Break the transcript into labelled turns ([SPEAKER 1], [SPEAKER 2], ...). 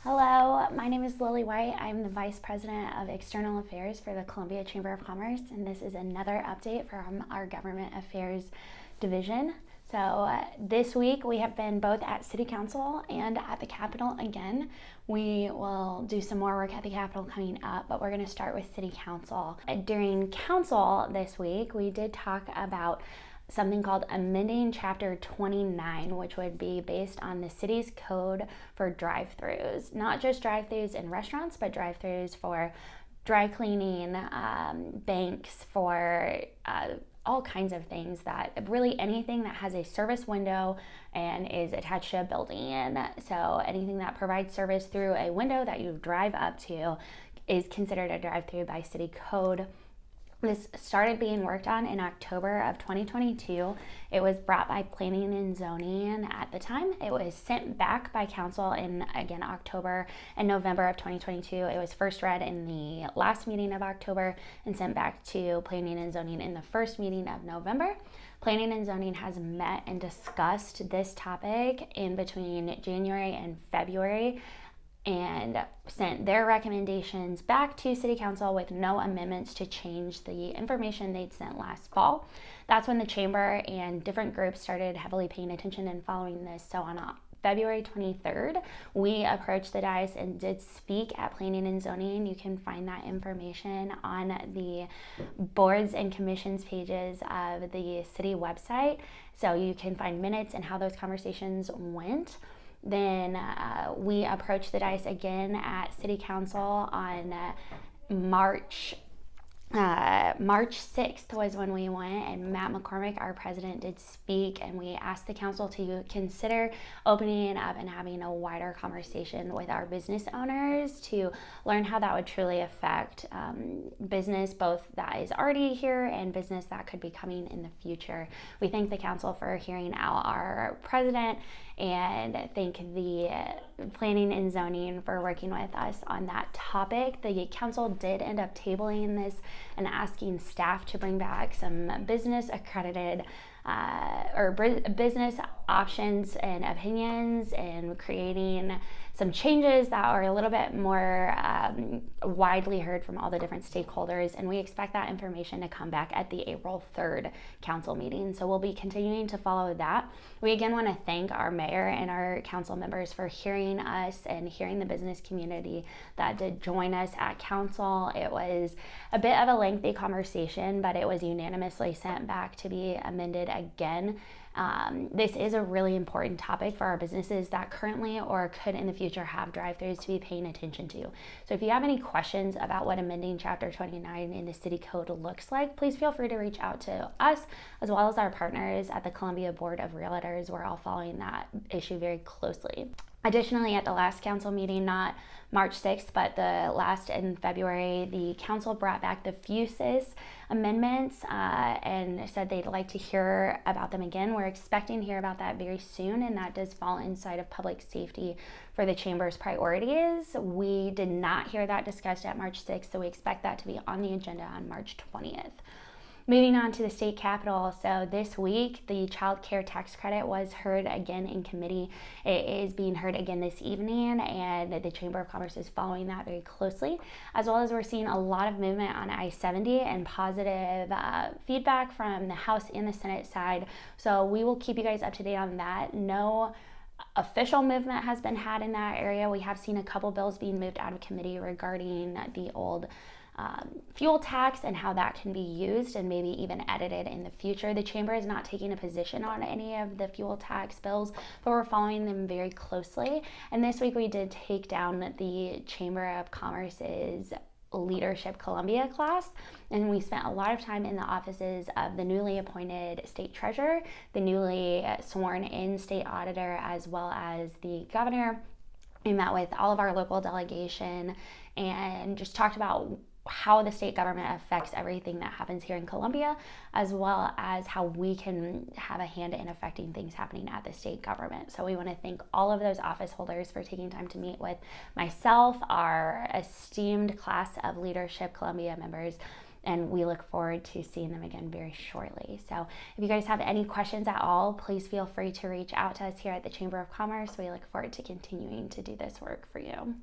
[SPEAKER 1] Hello, my name is Lily White. I'm the Vice President of External Affairs for the Columbia Chamber of Commerce, and this is another update from our Government Affairs Division. So this week we have been both at City Council and at the Capitol again. We will do some more work at the Capitol coming up, but we're going to start with City Council. During Council this week, we did talk about something called amending Chapter 29, which would be based on the city's code for drive-thrus. Not just drive-thrus in restaurants, but drive-thrus for dry cleaning, banks, for all kinds of things, that really anything that has a service window and is attached to a building. So anything that provides service through a window that you drive up to is considered a drive-thru by city code. This started being worked on in October of 2022. It was brought by Planning and Zoning at the time. It was sent back by Council in, again, October and November of 2022. It was first read in the last meeting of October and sent back to Planning and Zoning in the first meeting of November. Planning and Zoning has met and discussed this topic in between January and February, and sent their recommendations back to City Council with no amendments to change the information they'd sent last fall. That's when the Chamber and different groups started heavily paying attention and following this. So on February 23rd, we approached the dais and did speak at Planning and Zoning. You can find that information on the boards and commissions pages of the city website. So you can find minutes and how those conversations went. Then we approached the dais again at City Council on March 6th was when we went, and Matt McCormick, our president, did speak, and we asked the council to consider opening it up and having a wider conversation with our business owners to learn how that would truly affect business, both that is already here and business that could be coming in the future. We thank the council for hearing out our president, and thank the Planning and Zoning for working with us on that topic. The council did end up tabling this and asking staff to bring back some business accredited business options and opinions, and creating some changes that are a little bit more widely heard from all the different stakeholders. And we expect that information to come back at the April 3rd council meeting. So we'll be continuing to follow that. We again want to thank our mayor and our council members for hearing us and hearing the business community that did join us at council. It was a bit of a lengthy conversation, but it was unanimously sent back to be amended again. This is a really important topic for our businesses that currently or could in the future have drive-thrus to be paying attention to. So if you have any questions about what amending Chapter 29 in the city code looks like, please feel free to reach out to us as well as our partners at the Columbia Board of Realtors. We're all following that issue very closely. Additionally, at the last council meeting, not March 6th, but the last in February, the council brought back the Fusus amendments and said they'd like to hear about them again. We're expecting to hear about that very soon, and that does fall inside of public safety for the Chamber's priorities. We did not hear that discussed at March 6th, so we expect that to be on the agenda on March 20th. Moving on to the state capitol. So this week, the child care tax credit was heard again in committee. It is being heard again this evening, and the Chamber of Commerce is following that very closely, as well as we're seeing a lot of movement on I-70 and positive feedback from the House and the Senate side. So we will keep you guys up to date on that. No official movement has been had in that area. We have seen a couple bills being moved out of committee regarding the old fuel tax and how that can be used and maybe even edited in the future. The Chamber is not taking a position on any of the fuel tax bills, but we're following them very closely. And this week we did take down the Chamber of Commerce's Leadership Columbia class, and we spent a lot of time in the offices of the newly appointed state treasurer, the newly sworn in state auditor, as well as the governor. We met with all of our local delegation and just talked about how the state government affects everything that happens here in Columbia, as well as how we can have a hand in affecting things happening at the state government. So we want to thank all of those office holders for taking time to meet with myself, our esteemed class of Leadership Columbia members, and we look forward to seeing them again very shortly. So if you guys have any questions at all, please feel free to reach out to us here at the Chamber of Commerce. We look forward to continuing to do this work for you.